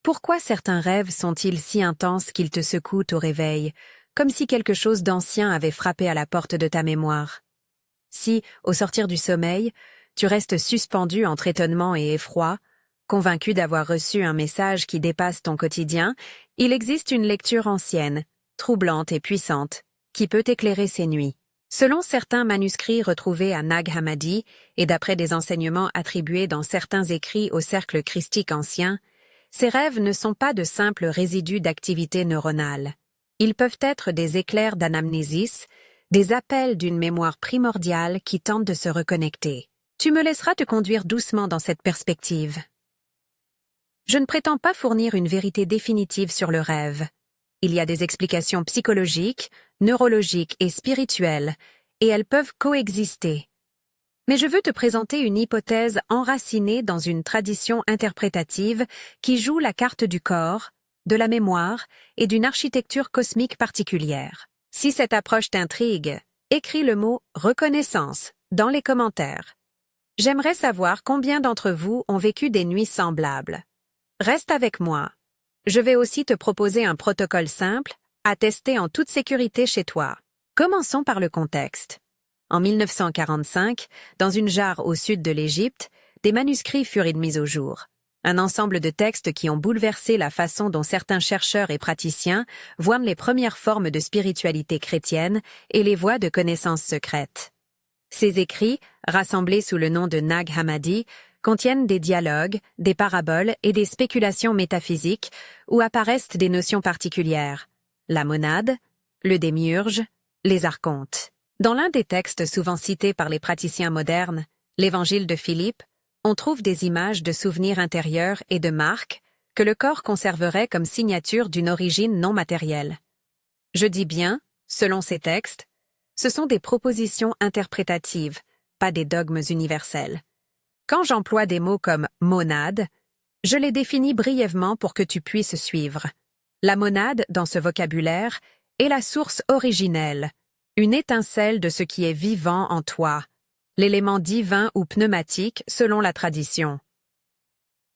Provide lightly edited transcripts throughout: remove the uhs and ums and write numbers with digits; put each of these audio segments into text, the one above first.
Pourquoi certains rêves sont-ils si intenses qu'ils te secouent au réveil, comme si quelque chose d'ancien avait frappé à la porte de ta mémoire? Si, au sortir du sommeil, tu restes suspendu entre étonnement et effroi, convaincu d'avoir reçu un message qui dépasse ton quotidien, il existe une lecture ancienne, troublante et puissante, qui peut éclairer ces nuits. Selon certains manuscrits retrouvés à Nag Hammadi et d'après des enseignements attribués dans certains écrits au cercle christique ancien, ces rêves ne sont pas de simples résidus d'activité neuronale. Ils peuvent être des éclairs d'anamnésis, des appels d'une mémoire primordiale qui tente de se reconnecter. Tu me laisseras te conduire doucement dans cette perspective. Je ne prétends pas fournir une vérité définitive sur le rêve. Il y a des explications psychologiques, neurologiques et spirituelles, et elles peuvent coexister. Mais je veux te présenter une hypothèse enracinée dans une tradition interprétative qui joue la carte du corps, de la mémoire et d'une architecture cosmique particulière. Si cette approche t'intrigue, écris le mot « reconnaissance » dans les commentaires. J'aimerais savoir combien d'entre vous ont vécu des nuits semblables. Reste avec moi. Je vais aussi te proposer un protocole simple à tester en toute sécurité chez toi. Commençons par le contexte. En 1945, dans une jarre au sud de l'Égypte, des manuscrits furent mis au jour. Un ensemble de textes qui ont bouleversé la façon dont certains chercheurs et praticiens voient les premières formes de spiritualité chrétienne et les voies de connaissances secrètes. Ces écrits, rassemblés sous le nom de Nag Hammadi, contiennent des dialogues, des paraboles et des spéculations métaphysiques où apparaissent des notions particulières. La monade, le démiurge, les archontes. Dans l'un des textes souvent cités par les praticiens modernes, l'Évangile de Philippe, on trouve des images de souvenirs intérieurs et de marques que le corps conserverait comme signature d'une origine non matérielle. Je dis bien, selon ces textes, ce sont des propositions interprétatives, pas des dogmes universels. Quand j'emploie des mots comme « monade », je les définis brièvement pour que tu puisses suivre. La monade, dans ce vocabulaire, est la source originelle, une étincelle de ce qui est vivant en toi, l'élément divin ou pneumatique selon la tradition.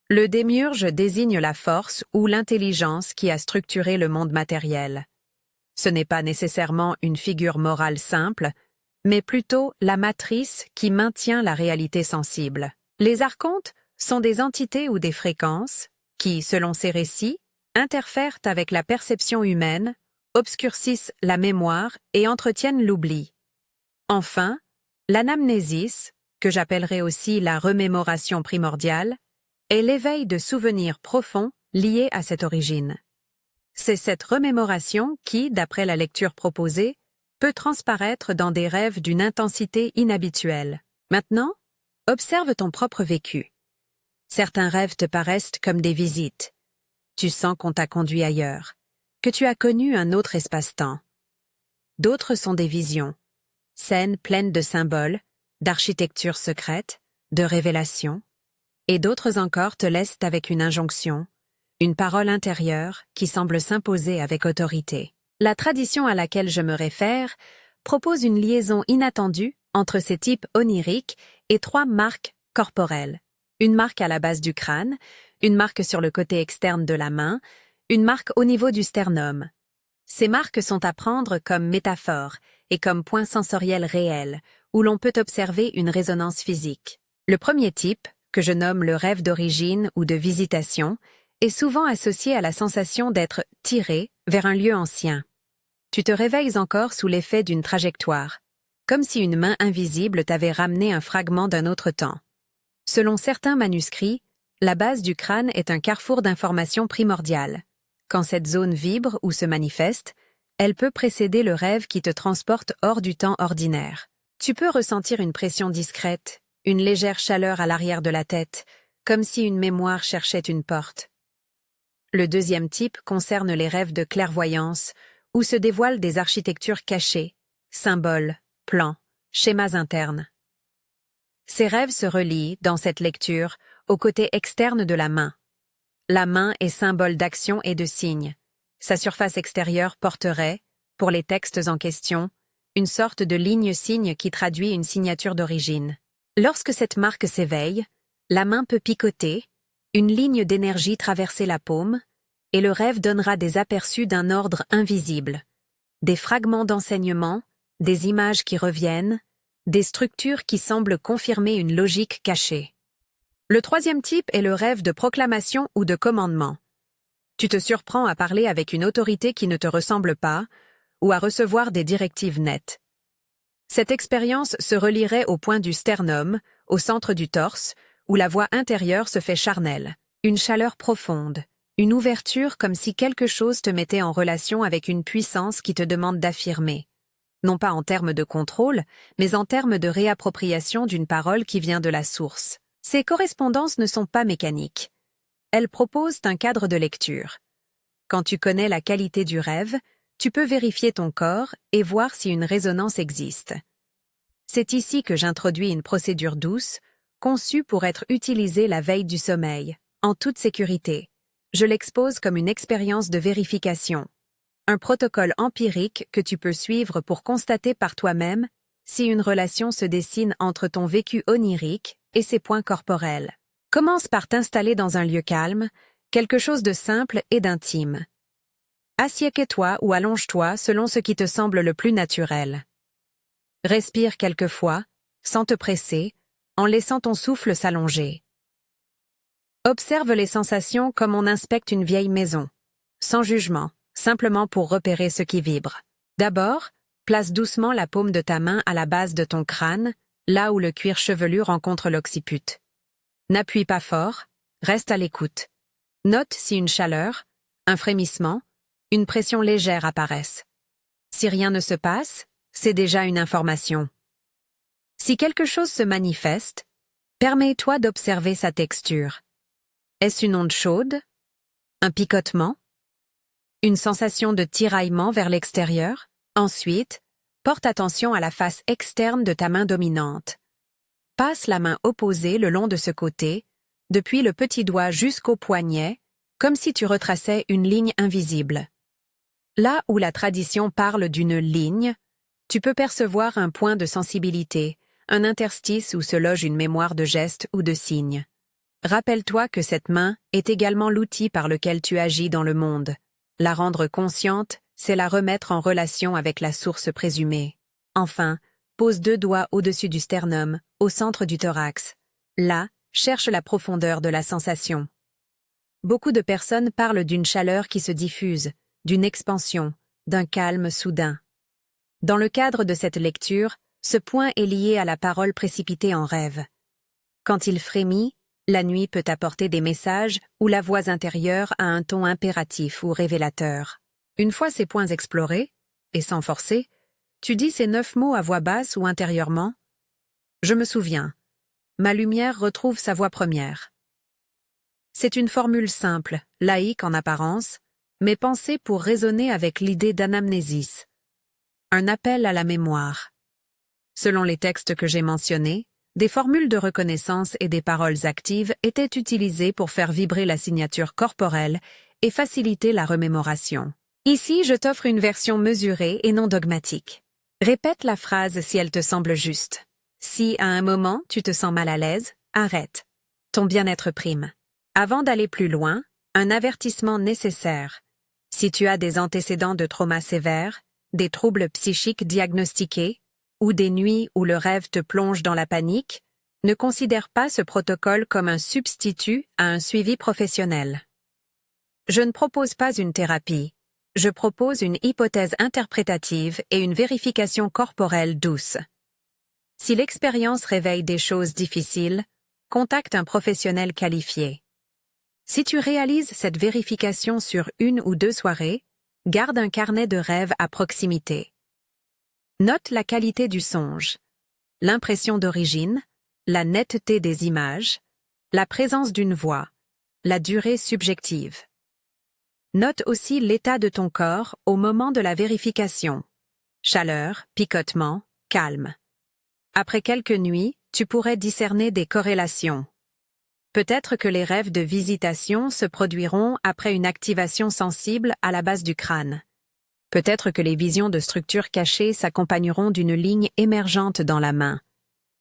Le démiurge désigne la force ou l'intelligence qui a structuré le monde matériel. Ce n'est pas nécessairement une figure morale simple, mais plutôt la matrice qui maintient la réalité sensible. Les archontes sont des entités ou des fréquences qui, selon ces récits, interfèrent avec la perception humaine, obscurcissent la mémoire et entretiennent l'oubli. Enfin, l'anamnésis, que j'appellerais aussi la remémoration primordiale, est l'éveil de souvenirs profonds liés à cette origine. C'est cette remémoration qui, d'après la lecture proposée, peut transparaître dans des rêves d'une intensité inhabituelle. Maintenant, observe ton propre vécu. Certains rêves te paraissent comme des visites. Tu sens qu'on t'a conduit ailleurs, que tu as connu un autre espace-temps. D'autres sont des visions, scènes pleines de symboles, d'architecture secrète, de révélations, et d'autres encore te laissent avec une injonction, une parole intérieure qui semble s'imposer avec autorité. La tradition à laquelle je me réfère propose une liaison inattendue entre ces types oniriques et 3 marques corporelles. Une marque à la base du crâne, une marque sur le côté externe de la main, une marque au niveau du sternum. Ces marques sont à prendre comme métaphores et comme points sensoriels réels, où l'on peut observer une résonance physique. Le premier type, que je nomme le rêve d'origine ou de visitation, est souvent associé à la sensation d'être tiré vers un lieu ancien. Tu te réveilles encore sous l'effet d'une trajectoire, comme si une main invisible t'avait ramené un fragment d'un autre temps. Selon certains manuscrits, la base du crâne est un carrefour d'informations primordiales. Quand cette zone vibre ou se manifeste, elle peut précéder le rêve qui te transporte hors du temps ordinaire. Tu peux ressentir une pression discrète, une légère chaleur à l'arrière de la tête, comme si une mémoire cherchait une porte. Le deuxième type concerne les rêves de clairvoyance, où se dévoilent des architectures cachées, symboles, plans, schémas internes. Ces rêves se relient, dans cette lecture, au côté externe de la main. La main est symbole d'action et de signe. Sa surface extérieure porterait, pour les textes en question, une sorte de ligne-signe qui traduit une signature d'origine. Lorsque cette marque s'éveille, la main peut picoter, Une ligne d'énergie traversait la paume, et le rêve donnera des aperçus d'un ordre invisible. Des fragments d'enseignement, des images qui reviennent, des structures qui semblent confirmer une logique cachée. Le troisième type est le rêve de proclamation ou de commandement. Tu te surprends à parler avec une autorité qui ne te ressemble pas, ou à recevoir des directives nettes. Cette expérience se relierait au point du sternum, au centre du torse, où la voix intérieure se fait charnelle. Une chaleur profonde, une ouverture comme si quelque chose te mettait en relation avec une puissance qui te demande d'affirmer. Non pas en termes de contrôle, mais en termes de réappropriation d'une parole qui vient de la source. Ces correspondances ne sont pas mécaniques. Elles proposent un cadre de lecture. Quand tu connais la qualité du rêve, tu peux vérifier ton corps et voir si une résonance existe. C'est ici que j'introduis une procédure douce, conçue pour être utilisée la veille du sommeil, en toute sécurité. Je l'expose comme une expérience de vérification. Un protocole empirique que tu peux suivre pour constater par toi-même si une relation se dessine entre ton vécu onirique et ses points corporels. Commence par t'installer dans un lieu calme, quelque chose de simple et d'intime. Assieds-toi ou allonge-toi selon ce qui te semble le plus naturel. Respire quelques fois, sans te presser, en laissant ton souffle s'allonger. Observe les sensations comme on inspecte une vieille maison, sans jugement, simplement pour repérer ce qui vibre. D'abord, place doucement la paume de ta main à la base de ton crâne, là où le cuir chevelu rencontre l'occiput. N'appuie pas fort, reste à l'écoute. Note si une chaleur, un frémissement, une pression légère apparaissent. Si rien ne se passe, c'est déjà une information. Si quelque chose se manifeste, permets-toi d'observer sa texture. Est-ce une onde chaude? Un picotement? Une sensation de tiraillement vers l'extérieur? Ensuite, porte attention à la face externe de ta main dominante. Passe la main opposée le long de ce côté, depuis le petit doigt jusqu'au poignet, comme si tu retraçais une ligne invisible. Là où la tradition parle d'une ligne, tu peux percevoir un point de sensibilité, un interstice où se loge une mémoire de gestes ou de signes. Rappelle-toi que cette main est également l'outil par lequel tu agis dans le monde. La rendre consciente, c'est la remettre en relation avec la source présumée. Enfin, pose 2 doigts au-dessus du sternum, au centre du thorax. Là, cherche la profondeur de la sensation. Beaucoup de personnes parlent d'une chaleur qui se diffuse, d'une expansion, d'un calme soudain. Dans le cadre de cette lecture, ce point est lié à la parole précipitée en rêve. Quand il frémit, la nuit peut apporter des messages où la voix intérieure a un ton impératif ou révélateur. Une fois ces points explorés, et sans forcer, tu dis ces 9 mots à voix basse ou intérieurement. Je me souviens. Ma lumière retrouve sa voix première. C'est une formule simple, laïque en apparence, mais pensée pour résonner avec l'idée d'anamnésis. Un appel à la mémoire. Selon les textes que j'ai mentionnés, des formules de reconnaissance et des paroles actives étaient utilisées pour faire vibrer la signature corporelle et faciliter la remémoration. Ici, je t'offre une version mesurée et non dogmatique. Répète la phrase si elle te semble juste. Si, à un moment, tu te sens mal à l'aise, arrête. Ton bien-être prime. Avant d'aller plus loin, un avertissement nécessaire. Si tu as des antécédents de trauma sévères, des troubles psychiques diagnostiqués, ou des nuits où le rêve te plonge dans la panique, ne considère pas ce protocole comme un substitut à un suivi professionnel. Je ne propose pas une thérapie, je propose une hypothèse interprétative et une vérification corporelle douce. Si l'expérience réveille des choses difficiles, contacte un professionnel qualifié. Si tu réalises cette vérification sur 1 ou 2 soirées, garde un carnet de rêves à proximité. Note la qualité du songe, l'impression d'origine, la netteté des images, la présence d'une voix, la durée subjective. Note aussi l'état de ton corps au moment de la vérification. Chaleur, picotement, calme. Après quelques nuits, tu pourrais discerner des corrélations. Peut-être que les rêves de visitation se produiront après une activation sensible à la base du crâne. Peut-être que les visions de structures cachées s'accompagneront d'une ligne émergente dans la main.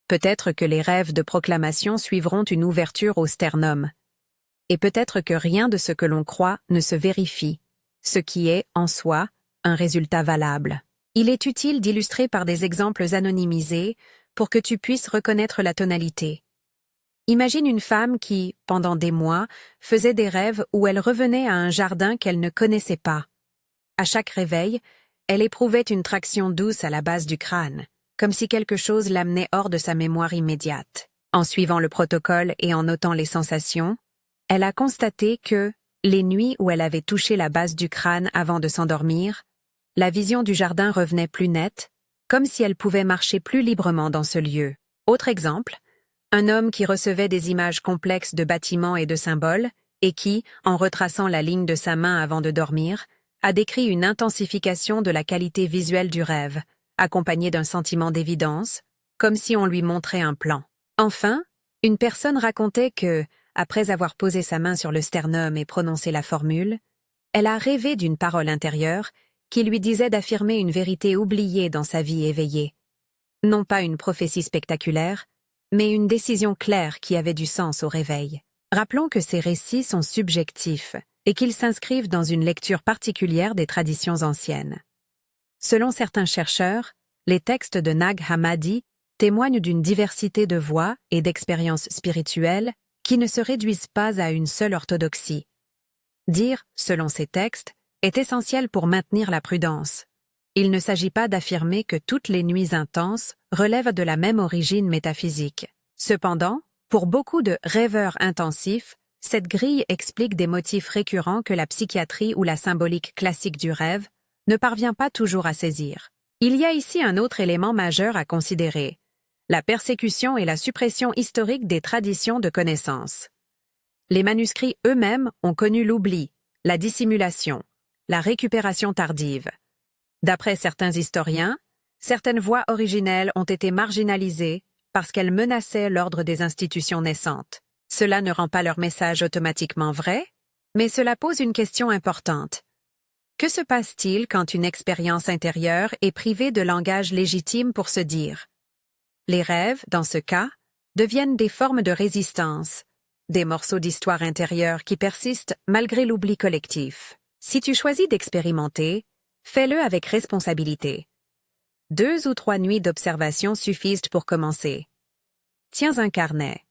Peut-être que les rêves de proclamation suivront une ouverture au sternum. et peut-être que rien de ce que l'on croit ne se vérifie, ce qui est, en soi, un résultat valable. Il est utile d'illustrer par des exemples anonymisés pour que tu puisses reconnaître la tonalité. Imagine une femme qui, pendant des mois, faisait des rêves où elle revenait à un jardin qu'elle ne connaissait pas. À chaque réveil, elle éprouvait une traction douce à la base du crâne, comme si quelque chose l'amenait hors de sa mémoire immédiate. En suivant le protocole et en notant les sensations, elle a constaté que, les nuits où elle avait touché la base du crâne avant de s'endormir, la vision du jardin revenait plus nette, comme si elle pouvait marcher plus librement dans ce lieu. Autre exemple, un homme qui recevait des images complexes de bâtiments et de symboles, et qui, en retraçant la ligne de sa main avant de dormir, a décrit une intensification de la qualité visuelle du rêve, accompagnée d'un sentiment d'évidence, comme si on lui montrait un plan. Enfin, une personne racontait que, après avoir posé sa main sur le sternum et prononcé la formule, elle a rêvé d'une parole intérieure qui lui disait d'affirmer une vérité oubliée dans sa vie éveillée. Non pas une prophétie spectaculaire, mais une décision claire qui avait du sens au réveil. Rappelons que ces récits sont subjectifs et qu'ils s'inscrivent dans une lecture particulière des traditions anciennes. Selon certains chercheurs, les textes de Nag Hammadi témoignent d'une diversité de voix et d'expériences spirituelles qui ne se réduisent pas à une seule orthodoxie. Dire, selon ces textes, est essentiel pour maintenir la prudence. Il ne s'agit pas d'affirmer que toutes les nuits intenses relèvent de la même origine métaphysique. Cependant, pour beaucoup de rêveurs intensifs, cette grille explique des motifs récurrents que la psychiatrie ou la symbolique classique du rêve ne parvient pas toujours à saisir. Il y a ici un autre élément majeur à considérer, la persécution et la suppression historique des traditions de connaissance. Les manuscrits eux-mêmes ont connu l'oubli, la dissimulation, la récupération tardive. D'après certains historiens, certaines voix originelles ont été marginalisées parce qu'elles menaçaient l'ordre des institutions naissantes. Cela ne rend pas leur message automatiquement vrai, mais cela pose une question importante. Que se passe-t-il quand une expérience intérieure est privée de langage légitime pour se dire? Les rêves, dans ce cas, deviennent des formes de résistance, des morceaux d'histoire intérieure qui persistent malgré l'oubli collectif. Si tu choisis d'expérimenter, fais-le avec responsabilité. 2 ou 3 nuits d'observation suffisent pour commencer. Tiens un carnet.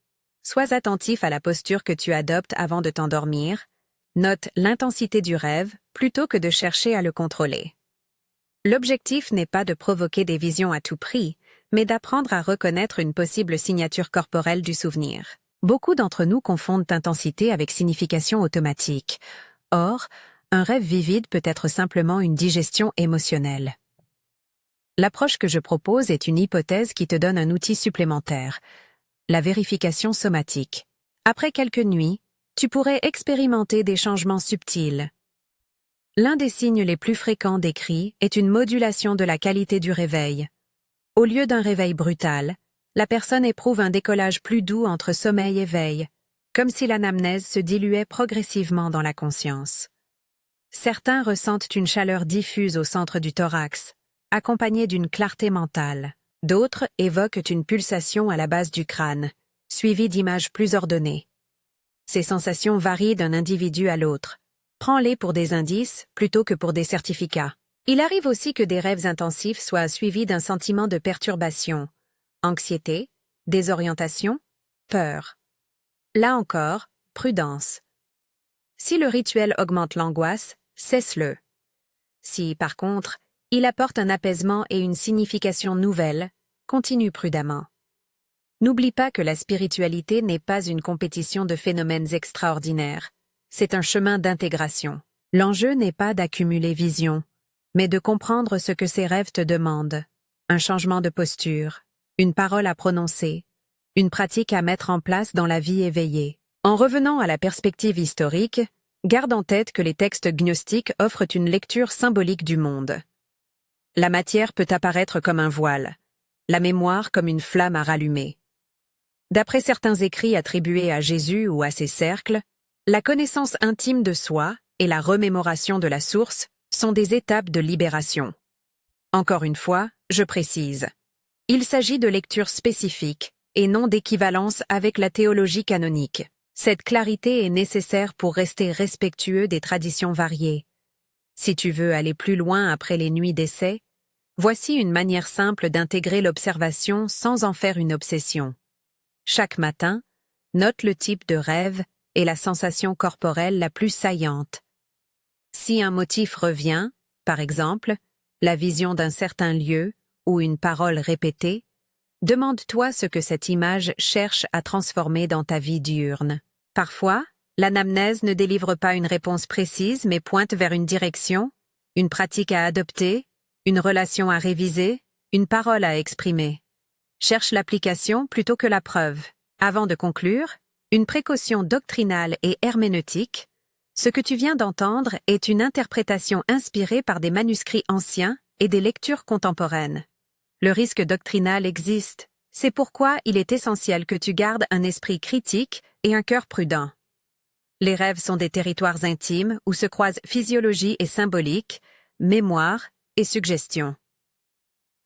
Sois attentif à la posture que tu adoptes avant de t'endormir. Note l'intensité du rêve plutôt que de chercher à le contrôler. L'objectif n'est pas de provoquer des visions à tout prix, mais d'apprendre à reconnaître une possible signature corporelle du souvenir. Beaucoup d'entre nous confondent intensité avec signification automatique. Or, un rêve vivide peut être simplement une digestion émotionnelle. L'approche que je propose est une hypothèse qui te donne un outil supplémentaire, la vérification somatique. Après quelques nuits, tu pourrais expérimenter des changements subtils. L'un des signes les plus fréquents décrits est une modulation de la qualité du réveil. Au lieu d'un réveil brutal, la personne éprouve un décollage plus doux entre sommeil et veille, comme si l'anamnèse se diluait progressivement dans la conscience. Certains ressentent une chaleur diffuse au centre du thorax, accompagnée d'une clarté mentale. D'autres évoquent une pulsation à la base du crâne, suivie d'images plus ordonnées. Ces sensations varient d'un individu à l'autre. Prends-les pour des indices plutôt que pour des certificats. Il arrive aussi que des rêves intensifs soient suivis d'un sentiment de perturbation, anxiété, désorientation, peur. Là encore, prudence. Si le rituel augmente l'angoisse, cesse-le. Si, par contre, il apporte un apaisement et une signification nouvelle, continue prudemment. N'oublie pas que la spiritualité n'est pas une compétition de phénomènes extraordinaires. C'est un chemin d'intégration. L'enjeu n'est pas d'accumuler vision, mais de comprendre ce que ces rêves te demandent. Un changement de posture, une parole à prononcer, une pratique à mettre en place dans la vie éveillée. En revenant à la perspective historique, garde en tête que les textes gnostiques offrent une lecture symbolique du monde. La matière peut apparaître comme un voile, la mémoire comme une flamme à rallumer. D'après certains écrits attribués à Jésus ou à ses cercles, la connaissance intime de soi et la remémoration de la source sont des étapes de libération. Encore une fois, je précise, il s'agit de lectures spécifiques et non d'équivalence avec la théologie canonique. Cette clarité est nécessaire pour rester respectueux des traditions variées. Si tu veux aller plus loin après les nuits d'essai, voici une manière simple d'intégrer l'observation sans en faire une obsession. Chaque matin, note le type de rêve et la sensation corporelle la plus saillante. Si un motif revient, par exemple, la vision d'un certain lieu ou une parole répétée, demande-toi ce que cette image cherche à transformer dans ta vie diurne. Parfois, l'anamnèse ne délivre pas une réponse précise mais pointe vers une direction, une pratique à adopter, une relation à réviser, une parole à exprimer. Cherche l'application plutôt que la preuve. Avant de conclure, une précaution doctrinale et herméneutique. Ce que tu viens d'entendre est une interprétation inspirée par des manuscrits anciens et des lectures contemporaines. Le risque doctrinal existe. C'est pourquoi il est essentiel que tu gardes un esprit critique et un cœur prudent. Les rêves sont des territoires intimes où se croisent physiologie et symbolique, mémoire et suggestion.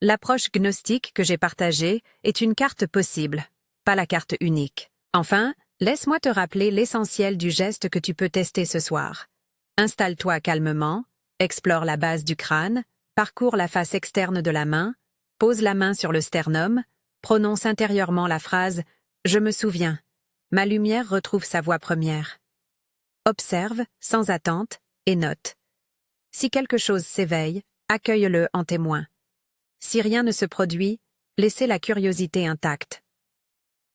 L'approche gnostique que j'ai partagée est une carte possible, pas la carte unique. Enfin, laisse-moi te rappeler l'essentiel du geste que tu peux tester ce soir. Installe-toi calmement, explore la base du crâne, parcours la face externe de la main, pose la main sur le sternum, prononce intérieurement la phrase « Je me souviens ». Ma lumière retrouve sa voix première. Observe, sans attente, et note. Si quelque chose s'éveille, accueille-le en témoin. Si rien ne se produit, laissez la curiosité intacte.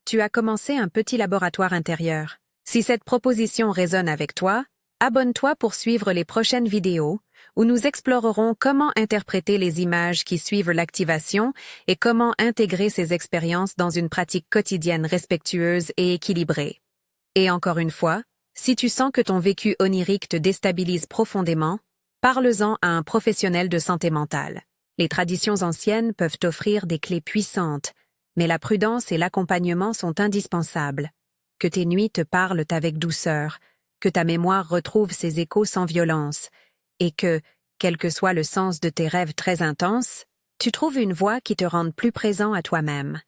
Tu as commencé un petit laboratoire intérieur. Si cette proposition résonne avec toi, abonne-toi pour suivre les prochaines vidéos où nous explorerons comment interpréter les images qui suivent l'activation et comment intégrer ces expériences dans une pratique quotidienne respectueuse et équilibrée. Et encore une fois, si tu sens que ton vécu onirique te déstabilise profondément, parle-en à un professionnel de santé mentale. Les traditions anciennes peuvent t'offrir des clés puissantes, mais la prudence et l'accompagnement sont indispensables. Que tes nuits te parlent avec douceur, que ta mémoire retrouve ses échos sans violence, et que, quel que soit le sens de tes rêves très intenses, tu trouves une voie qui te rende plus présent à toi-même.